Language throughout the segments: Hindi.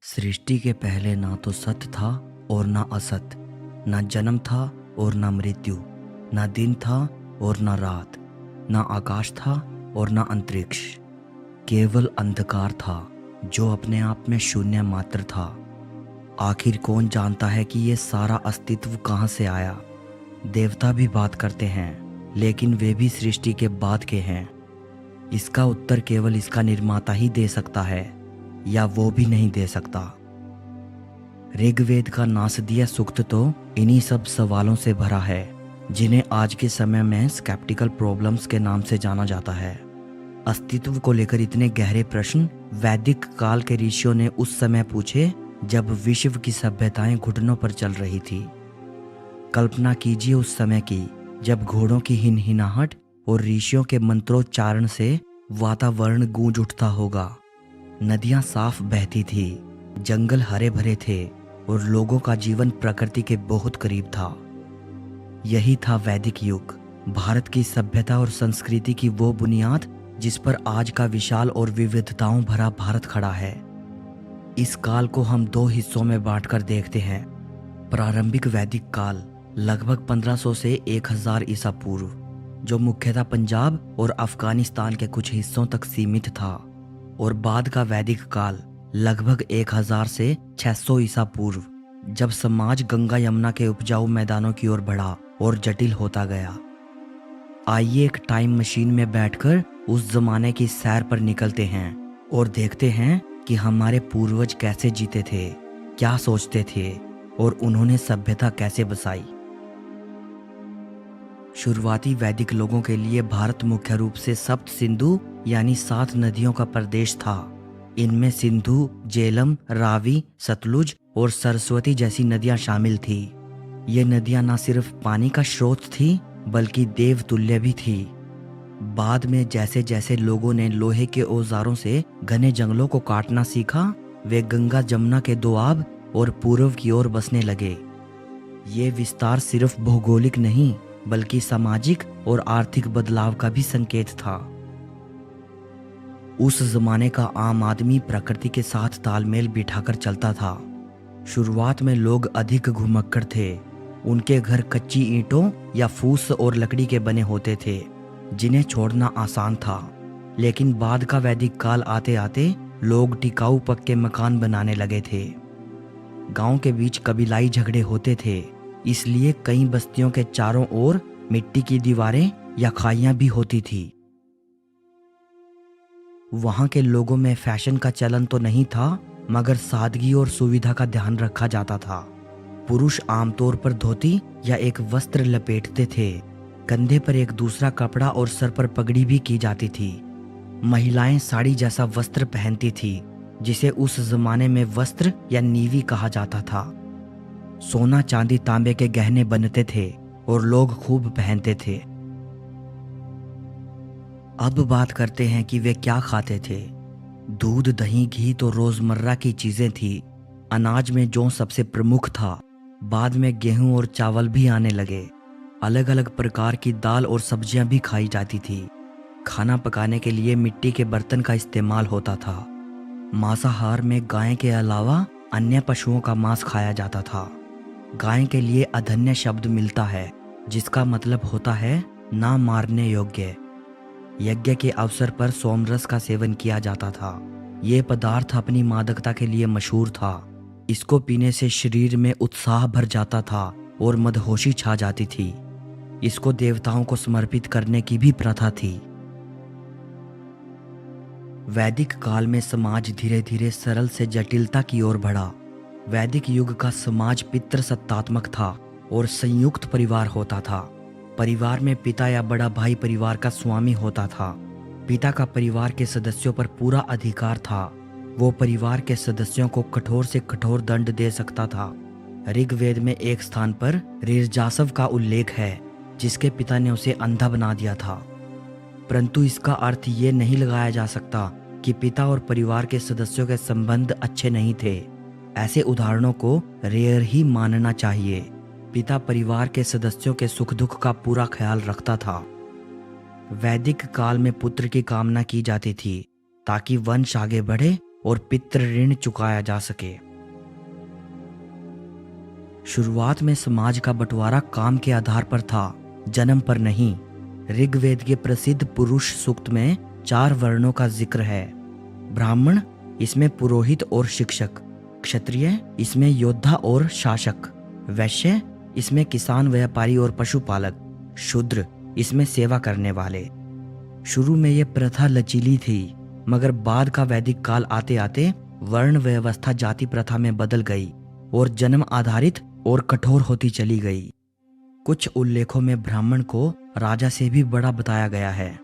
सृष्टि के पहले ना तो सत्य था और ना असत, ना जन्म था और ना मृत्यु, ना दिन था और ना रात, ना आकाश था और ना अंतरिक्ष। केवल अंधकार था जो अपने आप में शून्य मात्र था। आखिर कौन जानता है कि ये सारा अस्तित्व कहाँ से आया। देवता भी बात करते हैं, लेकिन वे भी सृष्टि के बाद के हैं। इसका उत्तर केवल इसका निर्माता ही दे सकता है, या वो भी नहीं दे सकता। ऋग्वेद का नासदीय सूक्त तो इन्हीं सब सवालों से भरा है, जिन्हें आज के समय में स्केप्टिकल प्रॉब्लम्स के नाम से जाना जाता है। अस्तित्व को लेकर इतने गहरे प्रश्न वैदिक काल के ऋषियों ने उस समय पूछे जब विश्व की सभ्यताएं घुटनों पर चल रही थी। कल्पना कीजिए उस समय की, जब घोड़ों की हिनहिनाहट और ऋषियों के मंत्रोच्चारण से वातावरण गूंज उठता होगा। नदियां साफ बहती थी, जंगल हरे भरे थे और लोगों का जीवन प्रकृति के बहुत करीब था। यही था वैदिक युग, भारत की सभ्यता और संस्कृति की वो बुनियाद जिस पर आज का विशाल और विविधताओं भरा भारत खड़ा है। इस काल को हम दो हिस्सों में बांटकर देखते हैं। प्रारंभिक वैदिक काल लगभग 1500 से 1000 ईसा पूर्व, जो मुख्यतः पंजाब और अफगानिस्तान के कुछ हिस्सों तक सीमित था, और बाद का वैदिक काल लगभग 1000 से 600 ईसा पूर्व, जब समाज गंगा यमुना के उपजाऊ मैदानों की ओर बढ़ा और जटिल होता गया। आइए एक टाइम मशीन में बैठकर उस जमाने की सैर पर निकलते हैं और देखते हैं कि हमारे पूर्वज कैसे जीते थे, क्या सोचते थे और उन्होंने सभ्यता कैसे बसाई। शुरुआती वैदिक लोगों के लिए भारत मुख्य रूप से सप्त सिंधु यानी 7 नदियों का प्रदेश था। इनमें सिंधु, जेलम, रावी, सतलुज और सरस्वती जैसी नदियां शामिल थी। ये नदियां न सिर्फ पानी का स्रोत थी, बल्कि देवतुल्य भी थी। बाद में जैसे जैसे लोगों ने लोहे के औजारों से घने जंगलों को काटना सीखा, वे गंगा जमुना के दोआब और पूर्व की ओर बसने लगे। ये विस्तार सिर्फ भौगोलिक नहीं, बल्कि सामाजिक और आर्थिक बदलाव का भी संकेत था। उस जमाने का आम आदमी प्रकृति के साथ तालमेल बिठाकर चलता था। शुरुआत में लोग अधिक घुमक्कड़ थे। उनके घर कच्ची ईंटों या फूस और लकड़ी के बने होते थे, जिन्हें छोड़ना आसान था। लेकिन बाद का वैदिक काल आते आते लोग टिकाऊ पक्के मकान बनाने लगे थे। गांव के बीच कबीलाई झगड़े होते थे, इसलिए कई बस्तियों के चारों ओर मिट्टी की दीवारें या खाइयां भी होती थी। वहां के लोगों में फैशन का चलन तो नहीं था, मगर सादगी और सुविधा का ध्यान रखा जाता था। पुरुष आमतौर पर धोती या एक वस्त्र लपेटते थे। कंधे पर एक दूसरा कपड़ा और सर पर पगड़ी भी की जाती थी। महिलाएं साड़ी जैसा वस्त्र पहनती थी, जिसे उस जमाने में वस्त्र या नीवी कहा जाता था। सोना, चांदी, तांबे के गहने बनते थे और लोग खूब पहनते थे। अब बात करते हैं कि वे क्या खाते थे। दूध, दही, घी तो रोजमर्रा की चीजें थी। अनाज में जौ सबसे प्रमुख था। बाद में गेहूं और चावल भी आने लगे। अलग अलग प्रकार की दाल और सब्जियां भी खाई जाती थी। खाना पकाने के लिए मिट्टी के बर्तन का इस्तेमाल होता था। मांसाहार में गाय के अलावा अन्य पशुओं का मांस खाया जाता था। गाय के लिए अधन्य शब्द मिलता है, जिसका मतलब होता है ना मारने योग्य। यज्ञ के अवसर पर सोमरस का सेवन किया जाता था। ये पदार्थ अपनी मादकता के लिए मशहूर था। इसको पीने से शरीर में उत्साह भर जाता था और मदहोशी छा जाती थी। इसको देवताओं को समर्पित करने की भी प्रथा थी। वैदिक काल में समाज धीरे धीरे सरल से जटिलता की ओर बढ़ा। वैदिक युग का समाज पितृसत्तात्मक था और संयुक्त परिवार होता था। परिवार में पिता या बड़ा भाई परिवार का स्वामी होता था। पिता का परिवार के सदस्यों पर पूरा अधिकार था। वो परिवार के सदस्यों को कठोर से कठोर दंड दे सकता था। ऋग्वेद में एक स्थान पर ऋर्जासव का उल्लेख है, जिसके पिता ने उसे अंधा बना दिया था। परंतु इसका अर्थ ये नहीं लगाया जा सकता कि पिता और परिवार के सदस्यों के संबंध अच्छे नहीं थे। ऐसे उदाहरणों को रेयर ही मानना चाहिए। पिता परिवार के सदस्यों के सुख दुख का पूरा ख्याल रखता था। वैदिक काल में पुत्र की कामना की जाती थी ताकि वंश आगे बढ़े और पितृ ऋण चुकाया जा सके। शुरुआत में समाज का बंटवारा काम के आधार पर था, जन्म पर नहीं। ऋग्वेद के प्रसिद्ध पुरुष सूक्त में 4 वर्णों का जिक्र है। ब्राह्मण, इसमें पुरोहित और शिक्षक। क्षत्रिय, इसमें योद्धा और शासक। वैश्य, इसमें किसान, व्यापारी और पशुपालक। शूद्र, इसमें सेवा करने वाले। शुरू में यह प्रथा लचीली थी, मगर बाद का वैदिक काल आते आते वर्ण व्यवस्था जाति प्रथा में बदल गई और जन्म आधारित और कठोर होती चली गई। कुछ उल्लेखों में ब्राह्मण को राजा से भी बड़ा बताया गया है।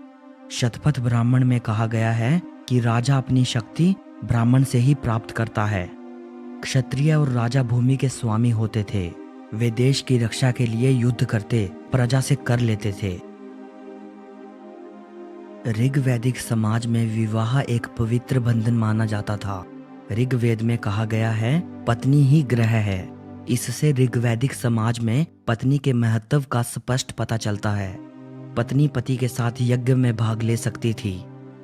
शतपथ ब्राह्मण में कहा गया है कि राजा अपनी शक्ति ब्राह्मण से ही प्राप्त करता है। क्षत्रिय और राजा भूमि के स्वामी होते थे। वे देश की रक्षा के लिए युद्ध करते, प्रजा से कर लेते थे। ऋग्वैदिक समाज में विवाह एक पवित्र बंधन माना जाता था। ऋग्वेद में कहा गया है, पत्नी ही ग्रह है। इससे ऋग्वैदिक समाज में पत्नी के महत्व का स्पष्ट पता चलता है। पत्नी पति के साथ यज्ञ में भाग ले सकती थी।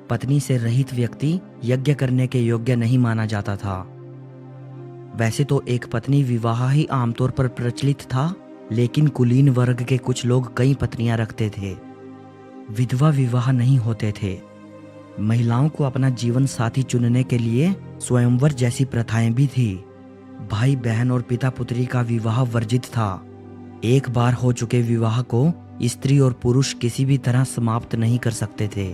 पत्नी से रहित व्यक्ति यज्ञ करने के योग्य नहीं माना जाता था। वैसे तो एक पत्नी विवाह ही आमतौर पर प्रचलित था, लेकिन कुलीन वर्ग के कुछ लोग कई पत्नियां रखते थे। विधवा विवाह नहीं होते थे। महिलाओं को अपना जीवन साथी चुनने के लिए स्वयंवर जैसी प्रथाएं भी थी। भाई बहन और पिता पुत्री का विवाह वर्जित था। एक बार हो चुके विवाह को स्त्री और पुरुष किसी भी तरह समाप्त नहीं कर सकते थे।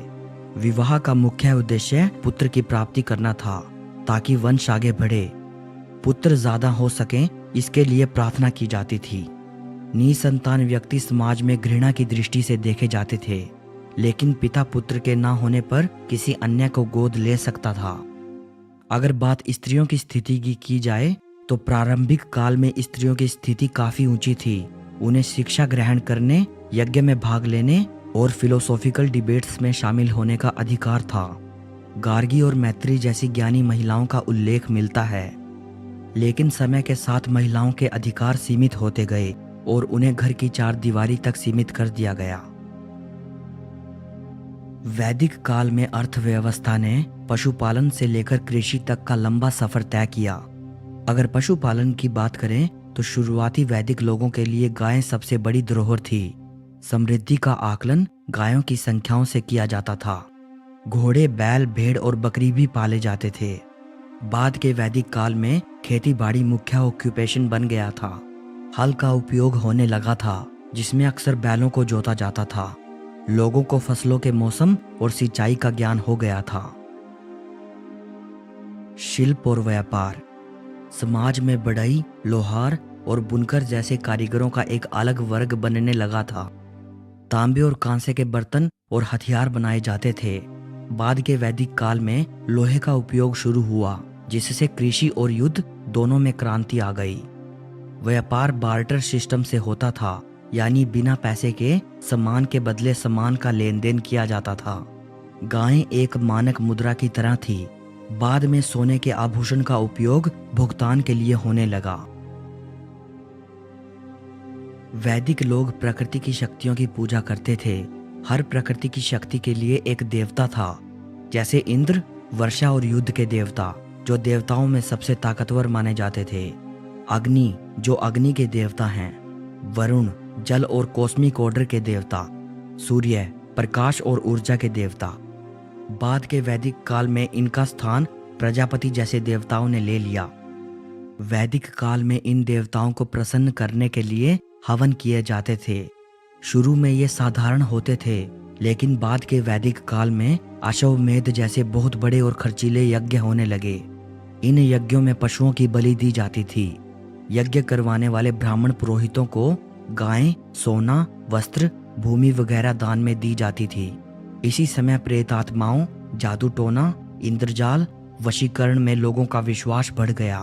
विवाह का मुख्य उद्देश्य पुत्र की प्राप्ति करना था, ताकि वंश आगे बढ़े। पुत्र ज्यादा हो सके, इसके लिए प्रार्थना की जाती थी। निसंतान व्यक्ति समाज में घृणा की दृष्टि से देखे जाते थे, लेकिन पिता पुत्र के ना होने पर किसी अन्य को गोद ले सकता था। अगर बात स्त्रियों की स्थिति की जाए तो प्रारंभिक काल में स्त्रियों की स्थिति काफी ऊंची थी। उन्हें शिक्षा ग्रहण करने, यज्ञ में भाग लेने और फिलोसॉफिकल डिबेट्स में शामिल होने का अधिकार था। गार्गी और मैत्री जैसी ज्ञानी महिलाओं का उल्लेख मिलता है, लेकिन समय के साथ महिलाओं के अधिकार सीमित होते गए और उन्हें घर की 4 दीवारी तक सीमित कर दिया गया। वैदिक काल में अर्थव्यवस्था ने पशुपालन से लेकर कृषि तक का लंबा सफर तय किया। अगर पशुपालन की बात करें तो शुरुआती वैदिक लोगों के लिए गायें सबसे बड़ी धरोहर थी। समृद्धि का आकलन गायों की संख्याओं से किया जाता था। घोड़े, बैल, भेड़ और बकरी भी पाले जाते थे। बाद के वैदिक काल में खेती बाड़ी मुख्य ऑक्यूपेशन बन गया था। हल का उपयोग होने लगा था, जिसमें अक्सर बैलों को जोता जाता था। लोगों को फसलों के मौसम और सिंचाई का ज्ञान हो गया था। शिल्प और व्यापार। समाज में बढ़ई, लोहार और बुनकर जैसे कारीगरों का एक अलग वर्ग बनने लगा था। तांबे और कांसे के बर्तन और हथियार बनाए जाते थे। बाद के वैदिक काल में लोहे का उपयोग शुरू हुआ, जिससे कृषि और युद्ध दोनों में क्रांति आ गई। व्यापार बार्टर सिस्टम से होता था, यानी बिना पैसे के सामान के बदले सामान का लेन देन किया जाता था। गायें एक मानक मुद्रा की तरह थी। बाद में सोने के आभूषण का उपयोग भुगतान के लिए होने लगा। वैदिक लोग प्रकृति की शक्तियों की पूजा करते थे। हर प्रकृति की शक्ति के लिए एक देवता था, जैसे इंद्र वर्षा और युद्ध के देवता, जो देवताओं में सबसे ताकतवर माने जाते थे। अग्नि, जो अग्नि के देवता हैं। वरुण, जल और कॉस्मिक ऑर्डर के देवता। सूर्य, प्रकाश और ऊर्जा के देवता। बाद के वैदिक काल में इनका स्थान प्रजापति जैसे देवताओं ने ले लिया। वैदिक काल में इन देवताओं को प्रसन्न करने के लिए हवन किए जाते थे। शुरू में ये साधारण होते थे, लेकिन बाद के वैदिक काल में अश्वमेध जैसे बहुत बड़े और खर्चीले यज्ञ होने लगे। इन यज्ञों में पशुओं की बलि दी जाती थी। यज्ञ करवाने वाले ब्राह्मण पुरोहितों को गायें, सोना, वस्त्र, भूमि वगैरह दान में दी जाती थी। इसी समय प्रेत आत्माओं, जादू टोना, इंद्रजाल, वशीकरण में लोगों का विश्वास बढ़ गया।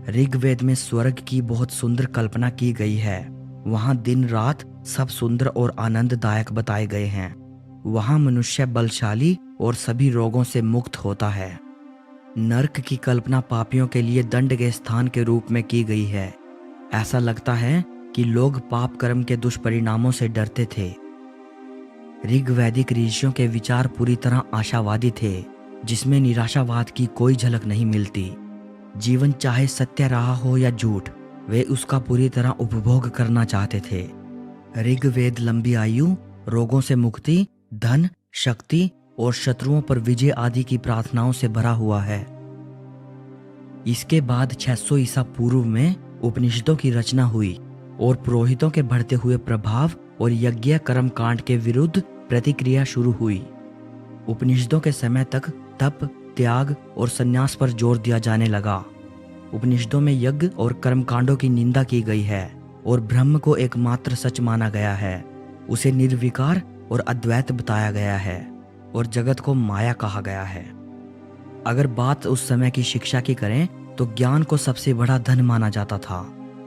ऋग्वेद में स्वर्ग की बहुत सुंदर कल्पना की गई है। वहां दिन रात सब सुंदर और आनंददायक बताए गए हैं। वहां मनुष्य बलशाली और सभी रोगों से मुक्त होता है। नरक की कल्पना पापियों के लिए दंड के स्थान के रूप में की गई है। ऐसा लगता है कि लोग पाप कर्म के दुष्परिणामों से डरते थे। ऋग्वैदिक ऋषियों के विचार पूरी तरह आशावादी थे। जिसमें निराशावाद की कोई झलक नहीं मिलती। जीवन चाहे सत्य रहा हो या झूठ, वे उसका पूरी तरह उपभोग करना चाहते थे। ऋग्वेद लंबी आयु, रोगों से मुक्ति, धन, शक्ति और शत्रुओं पर विजय आदि की प्रार्थनाओं से भरा हुआ है। इसके बाद 600 ईसा पूर्व में उपनिषदों की रचना हुई और पुरोहितों के बढ़ते हुए प्रभाव और यज्ञ कर्म कांड के विरुद्ध प्रतिक्रिया शुरू हुई। उपनिषदों के समय तक तप, त्याग और संन्यास पर जोर दिया जाने लगा। उपनिषदों में यज्ञ और कर्मकांडों की निंदा की गई है और ब्रह्म को एकमात्र सच माना गया है। उसे निर्विकार और अद्वैत बताया गया है और जगत को माया कहा गया है। अगर बात उस समय की शिक्षा की करें तो ज्ञान को सबसे बड़ा धन माना जाता था।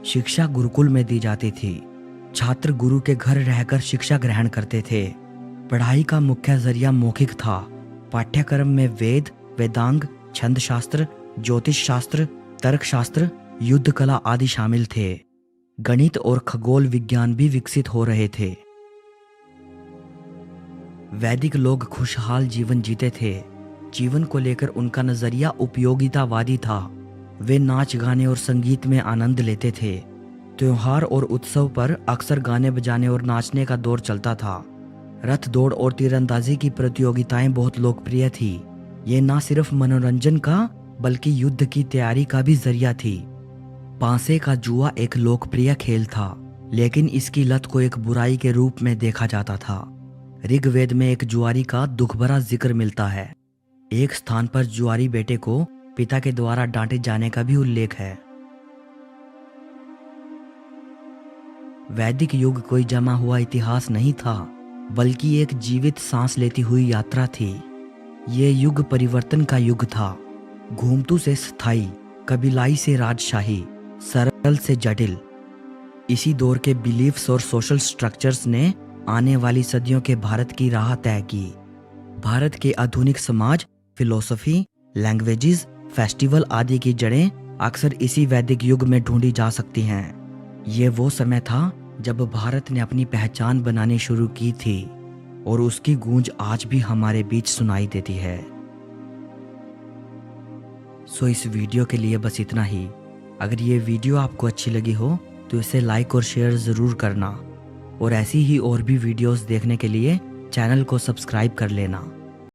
शिक्षा गुरुकुल में दी जाती थी। छात्र गुरु के घर रहकर शिक्षा ग्रहण करते थे। पढ़ाई का मुख्य जरिया मौखिक था। पाठ्यक्रम में वेद, वेदांग, छंद शास्त्र, ज्योतिष शास्त्र, तर्क शास्त्र, युद्ध कला आदि शामिल थे। गणित और खगोल विज्ञान भी विकसित हो रहे थे। वैदिक लोग खुशहाल जीवन जीते थे। जीवन को लेकर उनका नजरिया उपयोगितावादी था। वे नाच गाने और संगीत में आनंद लेते थे। त्योहार और उत्सव पर अक्सर गाने बजाने और नाचने का दौर चलता था। रथ दौड़ और तीरंदाजी की प्रतियोगिताएं बहुत लोकप्रिय थी। ये न सिर्फ मनोरंजन का बल्कि युद्ध की तैयारी का भी जरिया थी। पांसे का जुआ एक लोकप्रिय खेल था, लेकिन इसकी लत को एक बुराई के रूप में देखा जाता था। ऋग्वेद में एक जुआरी का दुख भरा जिक्र मिलता है। एक स्थान पर जुआरी बेटे को पिता के द्वारा डांटे जाने का भी उल्लेख है। वैदिक युग कोई जमा हुआ इतिहास नहीं था, बल्कि एक जीवित सांस लेती हुई यात्रा थी। ये युग परिवर्तन का युग था। घूमतू से स्थायी, कबीलाई से राजशाही, सरल से जटिल। इसी दौर के बिलीफ्स और सोशल स्ट्रक्चर्स ने आने वाली सदियों के भारत की राह तय की। भारत के आधुनिक समाज, फिलोसफी, लैंग्वेजेस, फेस्टिवल आदि की जड़ें अक्सर इसी वैदिक युग में ढूंढी जा सकती हैं। ये वो समय था जब भारत ने अपनी पहचान बनानी शुरू की थी और उसकी गूंज आज भी हमारे बीच सुनाई देती है। सो इस वीडियो के लिए बस इतना ही। अगर ये वीडियो आपको अच्छी लगी हो तो इसे लाइक और शेयर ज़रूर करना और ऐसी ही और भी वीडियोस देखने के लिए चैनल को सब्सक्राइब कर लेना।